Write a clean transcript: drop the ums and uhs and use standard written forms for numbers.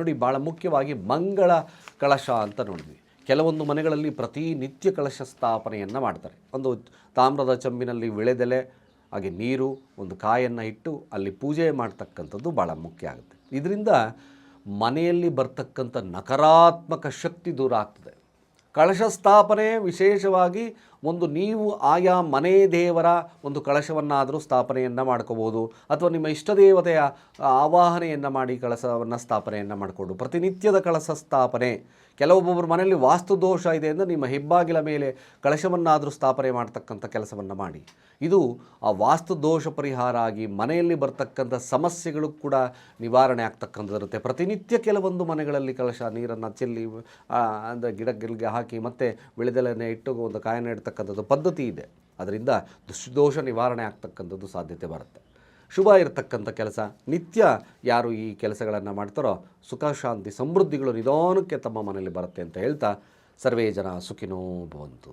ನೋಡಿ, ಭಾಳ ಮುಖ್ಯವಾಗಿ ಮಂಗಳ ಕಳಶ ಅಂತ ನೋಡಿದ್ವಿ. ಕೆಲವೊಂದು ಮನೆಗಳಲ್ಲಿ ಪ್ರತಿನಿತ್ಯ ಕಳಶ ಸ್ಥಾಪನೆಯನ್ನು ಮಾಡ್ತಾರೆ. ಒಂದು ತಾಮ್ರದ ಚಂಬಿನಲ್ಲಿ ವಿಳೆದೆಲೆ, ಹಾಗೆ ನೀರು, ಒಂದು ಕಾಯನ್ನು ಇಟ್ಟು ಅಲ್ಲಿ ಪೂಜೆ ಮಾಡ್ತಕ್ಕಂಥದ್ದು ಭಾಳ ಮುಖ್ಯ ಆಗುತ್ತೆ. ಇದರಿಂದ ಮನೆಯಲ್ಲಿ ಬರ್ತಕ್ಕಂಥ ನಕಾರಾತ್ಮಕ ಶಕ್ತಿ ದೂರ ಆಗ್ತದೆ. ಕಳಶ ಸ್ಥಾಪನೆ ವಿಶೇಷವಾಗಿ ನೀವು ಆಯಾ ಮನೆ ದೇವರ ಒಂದು ಕಳಶವನ್ನಾದರೂ ಸ್ಥಾಪನೆಯನ್ನು ಮಾಡ್ಕೋಬೋದು, ಅಥವಾ ನಿಮ್ಮ ಇಷ್ಟ ದೇವತೆಯ ಆವಾಹನೆಯನ್ನು ಮಾಡಿ ಕಳಶವನ್ನು ಸ್ಥಾಪನೆಯನ್ನು ಮಾಡಿಕೊಂಡು ಪ್ರತಿನಿತ್ಯದ ಕಳಶ ಸ್ಥಾಪನೆ. ಕೆಲವೊಬ್ಬೊಬ್ಬರ ಮನೆಯಲ್ಲಿ ವಾಸ್ತು ದೋಷ ಇದೆ ಅಂದರೆ ನಿಮ್ಮ ಹೆಬ್ಬಾಗಿಲ ಮೇಲೆ ಕಳಶವನ್ನಾದರೂ ಸ್ಥಾಪನೆ ಮಾಡ್ತಕ್ಕಂಥ ಕೆಲಸವನ್ನು ಮಾಡಿ. ಇದು ಆ ವಾಸ್ತು ದೋಷ ಪರಿಹಾರ ಆಗಿ ಮನೆಯಲ್ಲಿ ಬರ್ತಕ್ಕಂಥ ಸಮಸ್ಯೆಗಳು ಕೂಡ ನಿವಾರಣೆ ಆಗ್ತಕ್ಕಂಥದ್ದಿರುತ್ತೆ. ಪ್ರತಿನಿತ್ಯ ಕೆಲವೊಂದು ಮನೆಗಳಲ್ಲಿ ಕಳಶ ನೀರನ್ನು ಚೆಲ್ಲಿ ಅಂದರೆ ಗಿಡಗಳಿಗೆ ಹಾಕಿ ಮತ್ತು ವಿಳೆದೆಲೆನೇ ಇಟ್ಟು ಒಂದು ಕಾಯನ್ನು ಇಡ್ತಕ್ಕಂಥದ್ದು ಪದ್ಧತಿ ಇದೆ. ಅದರಿಂದ ದೋಷ ನಿವಾರಣೆ ಆಗ್ತಕ್ಕಂಥದ್ದು ಸಾಧ್ಯತೆ ಬರುತ್ತೆ. ಶುಭ ಇರತಕ್ಕಂಥ ಕೆಲಸ. ನಿತ್ಯ ಯಾರು ಈ ಕೆಲಸಗಳನ್ನು ಮಾಡ್ತಾರೋ ಸುಖ ಶಾಂತಿ ಸಮೃದ್ಧಿಗಳು ನಿಧಾನಕ್ಕೆ ತಮ್ಮ ಮನೆಯಲ್ಲಿ ಬರುತ್ತೆ ಅಂತ ಹೇಳ್ತಾ, ಸರ್ವೇ ಜನ ಸುಖಿನೋ ಭವಂತು.